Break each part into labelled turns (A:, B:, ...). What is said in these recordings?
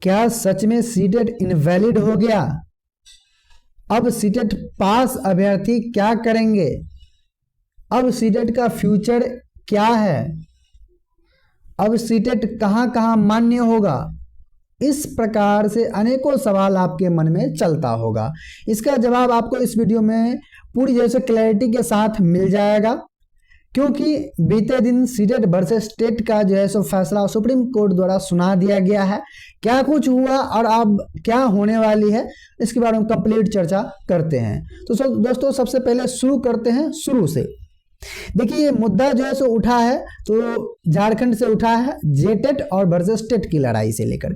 A: क्या सच में CTET invalid हो गया? अब सीटेट पास अभ्यर्थी क्या करेंगे? अब सीटेट का फ्यूचर क्या है? अब सीटेट कहां कहां मान्य होगा? इस प्रकार से अनेकों सवाल आपके मन में चलता होगा। इसका जवाब आपको इस वीडियो में पूरी जैसे क्लैरिटी के साथ मिल जाएगा, क्योंकि बीते दिन सीटेट वर्सेस टेट का जो है सो फैसला सुप्रीम कोर्ट द्वारा सुना दिया गया है। क्या कुछ हुआ और अब क्या होने वाली है, इसके बारे में कंप्लीट चर्चा करते हैं। तो दोस्तों, सबसे पहले शुरू करते हैं शुरू से। देखिए, ये मुद्दा जो है सो उठा है तो झारखंड से उठा है, जेटेट और वर्सेस टेट की लड़ाई से लेकर।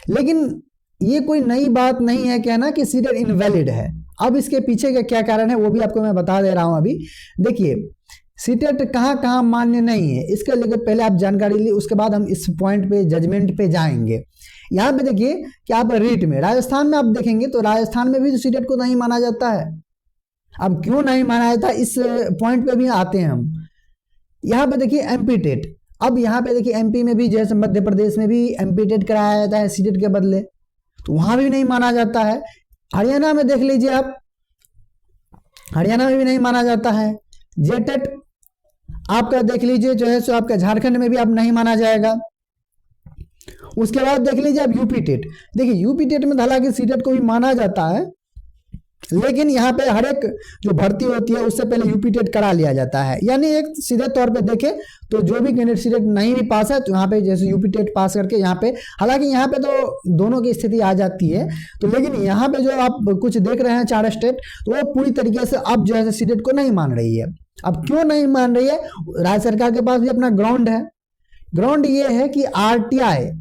A: लेकिन ये कोई नई बात नहीं है कहना कि सीटेट इनवैलिड है। अब इसके पीछे का क्या कारण है वो भी आपको मैं बता दे रहा हूं अभी। देखिए, सीटेट कहां कहां मान्य नहीं है, इसके लेकर पहले आप जानकारी ली, उसके बाद हम इस पॉइंट पे जजमेंट पे जाएंगे। यहाँ पे देखिए कि आप रीट में राजस्थान में आप देखेंगे तो राजस्थान में भी तो सीटेट को नहीं माना जाता है। अब क्यों नहीं माना जाता, इस पॉइंट पे भी आते हैं हम। यहाँ पे देखिए एमपी टेट। अब यहाँ पे देखिए एमपी में भी जैसे मध्य प्रदेश में भी एमपी टेट कराया जाता है सीटेट के बदले, तो वहां भी नहीं माना जाता है। हरियाणा में देख लीजिए आप, हरियाणा में भी नहीं माना जाता है। जेटेट आपका देख लीजिए जो है सो आपका झारखंड में भी अब नहीं माना जाएगा। उसके बाद देख लीजिए आप यूपी टेट। देखिए, यूपी टेट में हालांकि सीटेट को भी माना जाता है, लेकिन यहाँ पे हर एक जो भर्ती होती है उससे पहले यूपी टेट करा लिया जाता है। यानी एक सीधे तौर पे देखें तो जो भी कैंडिडेट सीटेट नहीं भी पास है तो यहाँ पे जैसे यूपी टेट पास करके यहाँ पे, हालांकि यहाँ पे तो दोनों की स्थिति आ जाती है, तो लेकिन यहाँ पे जो आप कुछ देख रहे हैं 4 स्टेट, तो वो पूरी तरीके से अब जो है सीटेट को नहीं मान रही है। अब क्यों नहीं मान रही है? राज्य सरकार के पास भी अपना ग्राउंड है। ग्राउंड ये है कि आरटीए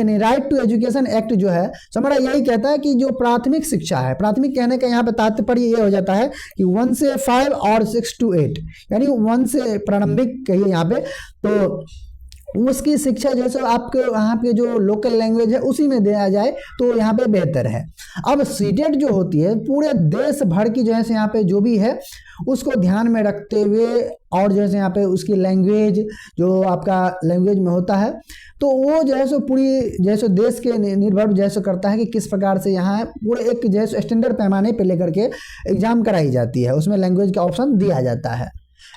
A: नहीं, राइट टू एजुकेशन एक्ट जो है हमारा यही कहता है कि जो प्राथमिक शिक्षा है, प्राथमिक कहने का यहाँ पे तात्पर्य ये हो जाता है कि 1 से 5 और 6 to 8, यानी 1 से प्रारंभिक कहिए यहाँ पे, तो उसकी शिक्षा जैसे आपके यहाँ पे जो लोकल लैंग्वेज है उसी में दिया जाए तो यहाँ पे बेहतर है। अब सीटेट जो होती है पूरे देश भर की जो है यहाँ पे जो भी है उसको ध्यान में रखते हुए, और जैसे यहाँ पे उसकी लैंग्वेज जो आपका लैंग्वेज में होता है तो वो जो है सो पूरी जैसे देश के निर्भर जैसे करता है कि किस प्रकार से यहाँ पूरे एक जैसे स्टैंडर्ड पैमाने पे लेकर के एग्जाम कराई जाती है, उसमें लैंग्वेज का ऑप्शन दिया जाता है।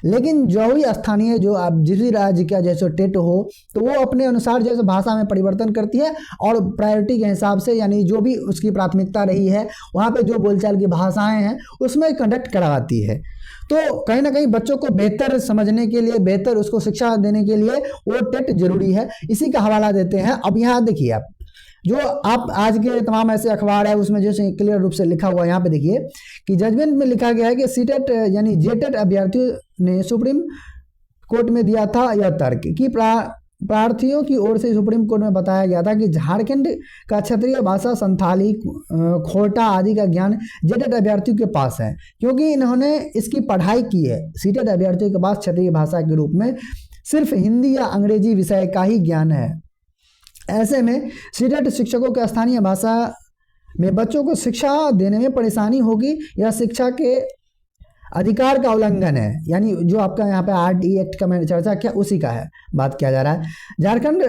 A: लेकिन जो भी स्थानीय जो आप जिस भी राज्य का जैसे टेट हो तो वो अपने अनुसार जैसे भाषा में परिवर्तन करती है और प्रायोरिटी के हिसाब से, यानी जो भी उसकी प्राथमिकता रही है वहाँ पे जो बोलचाल की भाषाएं हैं उसमें कंडक्ट करवाती है। तो कहीं ना कहीं बच्चों को बेहतर समझने के लिए, बेहतर उसको शिक्षा देने के लिए वो टेट जरूरी है। इसी का हवाला देते हैं। अब यहाँ देखिए आप, जो आप आज के तमाम ऐसे अखबार है उसमें जैसे क्लियर रूप से लिखा हुआ, यहाँ पे देखिए कि जजमेंट में लिखा गया है कि सीटेट यानी जेटेट अभ्यर्थियों ने सुप्रीम कोर्ट में दिया था यह तर्क कि प्रार्थियों की ओर से सुप्रीम कोर्ट में बताया गया था कि झारखंड का क्षेत्रीय भाषा, संथाली, खोरटा आदि का ज्ञान जेटेट अभ्यर्थियों के पास है, क्योंकि इन्होंने इसकी पढ़ाई की है। सीटेट अभ्यर्थियों के पास क्षेत्रीय भाषा के रूप में सिर्फ हिंदी या अंग्रेजी विषय का ही ज्ञान है। ऐसे में सीटेट शिक्षकों के स्थानीय भाषा में बच्चों को शिक्षा देने में परेशानी होगी। यह शिक्षा के अधिकार का उल्लंघन है, यानी जो आपका यहाँ पे आरटीई एक्ट का मैंने चर्चा किया उसी का है, बात किया जा रहा है। झारखंड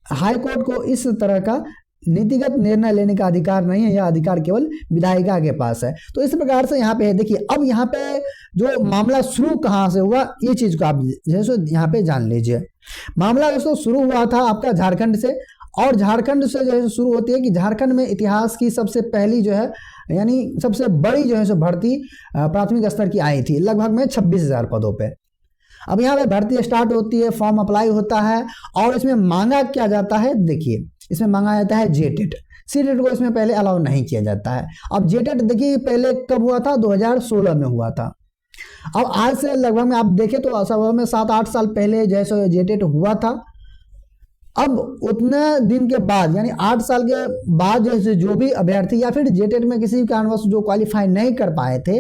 A: हाई कोर्ट को इस तरह का नीतिगत निर्णय लेने का अधिकार नहीं है, यह अधिकार केवल विधायिका के पास है। तो इस प्रकार से यहाँ पे देखिए, अब यहाँ पे जो मामला शुरू कहाँ से हुआ ये चीज को आप जैसे यहाँ पे जान लीजिए। मामला दोस्तों शुरू हुआ था आपका झारखंड से, और झारखंड से जो है शुरू होती है कि झारखंड में इतिहास की सबसे पहली जो है यानी सबसे बड़ी जो है सो भर्ती प्राथमिक स्तर की आई थी, लगभग में 26,000 पदों पे। अब यहाँ पे भर्ती स्टार्ट होती है, फॉर्म अप्लाई होता है, और इसमें मांगा क्या जाता है, देखिए इसमें मांगा जाता है जेटेट। सीटेट को इसमें पहले अलाउ नहीं किया जाता है। अब जेटेट देखिए पहले कब हुआ था, 2016 में हुआ था। अब आज से लगभग में आप देखें तो असल में 7-8 साल पहले जैसे जेटेट हुआ था। अब उतने दिन के बाद यानी 8 साल के बाद जैसे जो भी अभ्यर्थी या फिर जेटेट में किसी कारणवश जो क्वालिफाई नहीं कर पाए थे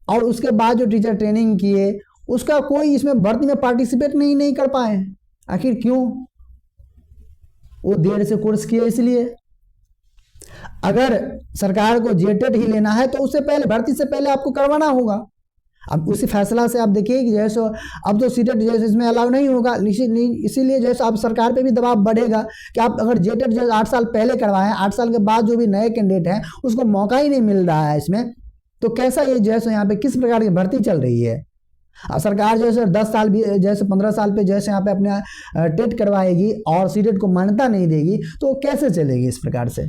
A: और उसके बाद जो टीचर ट्रेनिंग किए उसका कोई इसमें भर्ती में पार्टिसिपेट नहीं कर पाए। आखिर क्यों? वो देर से कोर्स किए इसलिए। अगर सरकार को जेटेट ही लेना है तो उससे पहले भर्ती से पहले आपको करवाना होगा। अब उसी फैसला से आप देखिए कि जैसे अब तो सीटेट जैसे इसमें अलाउ नहीं होगा, इसीलिए जैसे अब सरकार पे भी दबाव बढ़ेगा कि आप अगर जेटेट जैसे 8 साल पहले करवाएं, 8 साल के बाद जो भी नए कैंडिडेट हैं उसको मौका ही नहीं मिल रहा है इसमें, तो कैसा ये जैसे यहाँ पे किस प्रकार की भर्ती चल रही है। सरकार जैसे 10 साल भी जैसे 15 साल पे जैसे यहाँ पे अपना टेट करवाएगी और सीटेट को मान्यता नहीं देगी तो कैसे चलेगी इस प्रकार से।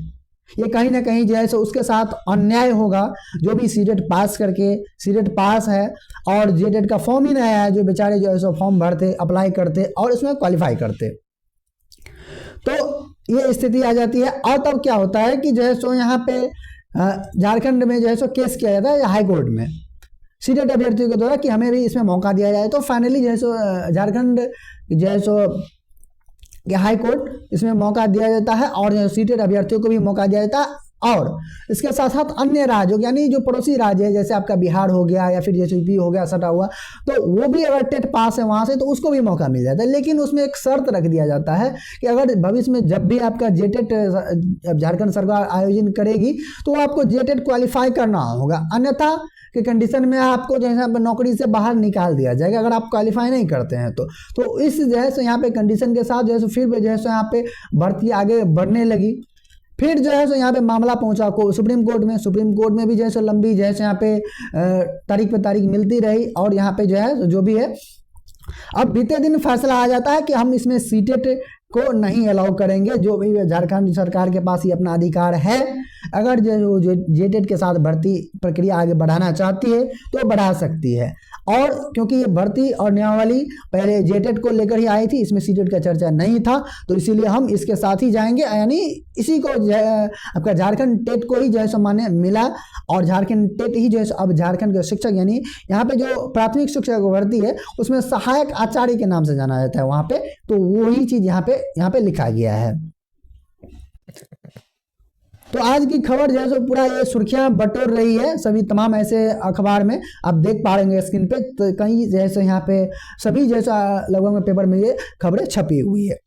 A: ये कहीं ना कहीं जैसे उसके साथ अन्याय होगा, जो भी सीटेट पास करके सीटेट पास है और जेटेट का फॉर्म ही नहीं आया है, जो बेचारे जो है फॉर्म भरते अप्लाई करते और इसमें क्वालिफाई करते, तो ये स्थिति आ जाती है। और तब क्या होता है कि जो है सो यहाँ पे झारखंड में जो है सो केस किया जाता है हाई कोर्ट में सीटेट अभ्यर्थियों के द्वारा कि हमें भी इसमें मौका दिया जाए, तो फाइनली जो है सो झारखंड जो है सो हाई कोर्ट इसमें मौका दिया जाता है और सीटेट अभ्यर्थियों को भी मौका दिया जाता है। और इसके साथ साथ अन्य राज्यों यानी जो पड़ोसी राज्य है जैसे आपका बिहार हो गया या फिर जैसे यूपी हो गया सटा हुआ, तो वो भी अगर टेट पास है वहाँ से तो उसको भी मौका मिल जाता है। लेकिन उसमें एक शर्त रख दिया जाता है कि अगर भविष्य में जब भी आपका जेटेट झारखंड सरकार आयोजन करेगी तो आपको जेटेट क्वालिफाई करना होगा, अन्यथा के कंडीशन में आपको जैसे नौकरी से बाहर निकाल दिया जाएगा अगर आप क्वालिफाई नहीं करते हैं तो इस जैसे यहाँ पे कंडीशन के साथ जैसे फिर जैसे यहाँ पे भर्ती आगे बढ़ने लगी। फिर जो है सो यहाँ पे मामला पहुंचा को सुप्रीम कोर्ट में भी जैसे लंबी जैसे यहाँ पे तारीख पे तारीख मिलती रही और यहाँ पे जो है जो भी है अब बीते दिन फैसला आ जाता है कि हम इसमें सीटेट को नहीं अलाउ करेंगे। जो भी झारखंड सरकार के पास ही अपना अधिकार है, अगर जो जेटेट के साथ भर्ती प्रक्रिया आगे बढ़ाना चाहती है तो बढ़ा सकती है। और क्योंकि ये भर्ती और नियमावली पहले जेटेट को लेकर ही आई थी, इसमें सीटेट का चर्चा नहीं था, तो इसीलिए हम इसके साथ ही जाएंगे, यानी इसी को आपका झारखंड टेट को ही जो है मान्य मिला और झारखंड टेट ही जो है अब झारखंड के शिक्षक यानी यहाँ पे जो प्राथमिक शिक्षक भर्ती है उसमें सहायक आचार्य के नाम से जाना जाता है वहाँ पे, तो वही चीज यहाँ पे लिखा गया है। तो आज की खबर जो है सो पूरा ये सुर्खियां बटोर रही है सभी तमाम ऐसे अखबार में, आप देख पा रहे स्क्रीन पे, तो कहीं जैसे यहाँ पे सभी जैसा लगभग पेपर में ये खबरें छपी हुई है।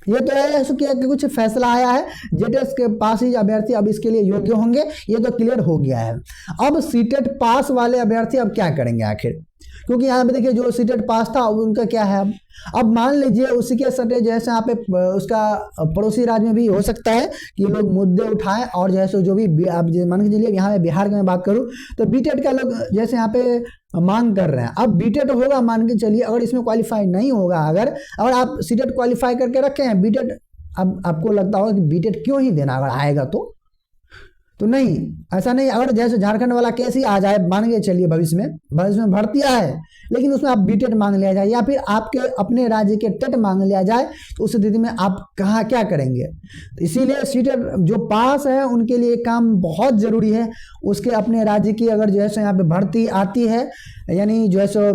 A: ये तो है कि कुछ फैसला आया है, जेटेट के पास ही अभ्यर्थी अब इसके लिए योग्य होंगे, ये तो क्लियर हो गया है। अब सीटेट पास वाले अभ्यर्थी अब क्या करेंगे आखिर, क्योंकि यहाँ पे देखिए जो सीटेट पास था उनका क्या है अब मान लीजिए उसी के सटे जैसे यहाँ पे उसका पड़ोसी राज्य में भी हो सकता है कि लोग मुद्दे उठाएं और जैसे जो भी आप मान के चलिए यहाँ पे बिहार की मैं बात करूँ तो बीटेट का लोग जैसे यहाँ पे मांग कर रहे हैं। अब बीटेट होगा मान के चलिए, अगर इसमें क्वालिफाई नहीं होगा, अगर आप सीटेट क्वालिफाई करके रखे हैं बीटेट, अब आपको लगता होगा कि बीटेट क्यों ही देना, अगर आएगा तो नहीं, ऐसा नहीं। अगर जैसे झारखंड वाला केस ही आ जाए, मान के चलिए भविष्य में भर्ती है लेकिन उसमें आप बीटेट मांग लिया जाए या फिर आपके अपने राज्य के टेट मांग लिया जाए, तो उस स्थिति में आप कहाँ क्या करेंगे। तो इसीलिए सीटेट जो पास है उनके लिए काम बहुत जरूरी है, उसके अपने राज्य की अगर जैसे यहाँ पे भर्ती आती है यानी जो है सो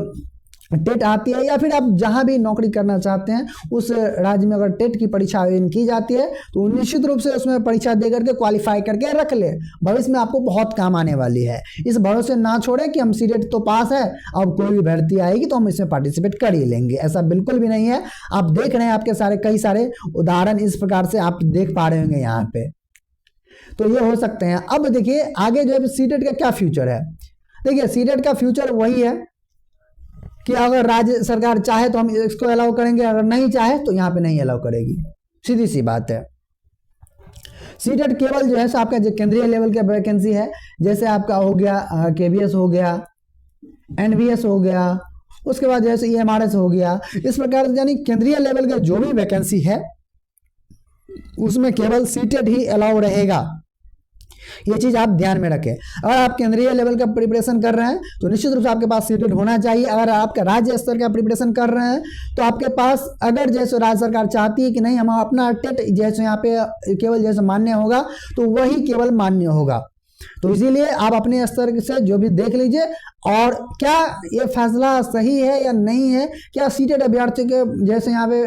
A: टेट आती है या फिर आप जहां भी नौकरी करना चाहते हैं उस राज्य में अगर टेट की परीक्षा आयोजन की जाती है तो निश्चित रूप से उसमें परीक्षा दे करके क्वालिफाई करके रख ले, भविष्य में आपको बहुत काम आने वाली है। इस भरोसे ना छोड़े कि हम सीटेट तो पास है, अब कोई भी भर्ती आएगी तो हम इसमें पार्टिसिपेट कर ही लेंगे, ऐसा बिल्कुल भी नहीं है। आप देख रहे हैं आपके कई सारे उदाहरण इस प्रकार से आप देख पा रहे होंगे यहाँ पे, तो ये हो सकते हैं। अब देखिए आगे जो है सीटेट का क्या फ्यूचर है। देखिए सीटेट का फ्यूचर वही है कि अगर राज्य सरकार चाहे तो हम इसको अलाउ करेंगे, अगर नहीं चाहे तो यहाँ पे नहीं अलाउ करेगी, सीधी सी बात है। सीटेट केवल जो है आपका जो केंद्रीय लेवल का वैकेंसी है, जैसे आपका हो गया केवीएस हो गया, एनवीएस हो गया, उसके बाद जैसे ईएमआरएस हो गया, इस प्रकार से यानी केंद्रीय लेवल का जो भी वैकेंसी है उसमें केवल सीटेट ही अलाउ रहेगा। ये चीज आप ध्यान में रखें। अगर आप केंद्रीय लेवल का प्रिपरेशन कर रहे हैं तो निश्चित रूप से आपके पास सीटेट होना चाहिए। अगर आप राज्य स्तर का प्रिपरेशन कर रहे हैं तो आपके पास अगर जैसे राज्य सरकार चाहती है कि नहीं हम अपना टेट जैसे यहाँ पे केवल जैसे मान्य होगा तो वही केवल मान्य होगा, तो इसीलिए आप अपने स्तर से जो भी देख लीजिए और क्या ये फैसला सही है या नहीं है, क्या सीटेट अभ्यर्थी के जैसे यहाँ पे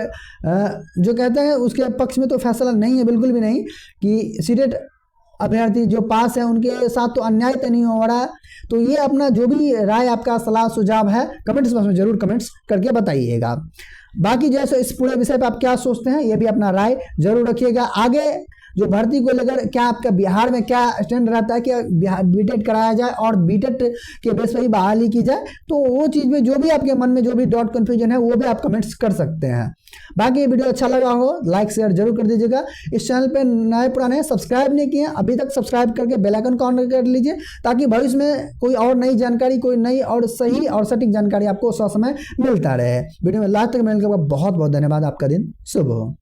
A: जो कहते हैं उसके पक्ष में तो फैसला नहीं है, बिल्कुल भी नहीं कि सीटेट अभ्यर्थी जो पास है उनके साथ तो अन्याय तो नहीं हो रहा है। तो ये अपना जो भी राय आपका सलाह सुझाव है कमेंट्स बॉक्स में जरूर कमेंट्स करके बताइएगा। बाकी जैसे इस पूरे विषय पर आप क्या सोचते हैं ये भी अपना राय जरूर रखिएगा। आगे जो भर्ती को लेकर क्या आपका बिहार में क्या स्टैंड रहता है, कि बीटेट कराया जाए और बीटेट के बेस पर ही बहाली की जाए। तो वो चीज़ में जो भी आपके मन में जो भी डाउट कन्फ्यूजन है वो भी आप कमेंट्स कर सकते हैं। बाकी ये वीडियो अच्छा लगा हो लाइक शेयर जरूर कर दीजिएगा। इस चैनल पे नए पुराने सब्सक्राइब नहीं किए अभी तक, सब्सक्राइब करके बेल आइकन को ऑन कर लीजिए, ताकि भविष्य में कोई और नई जानकारी, कोई नई और सही और सटीक जानकारी आपको उस समय मिलता रहे। वीडियो में लास्ट तक मिलने के बाद बहुत बहुत धन्यवाद। आपका दिन शुभ हो।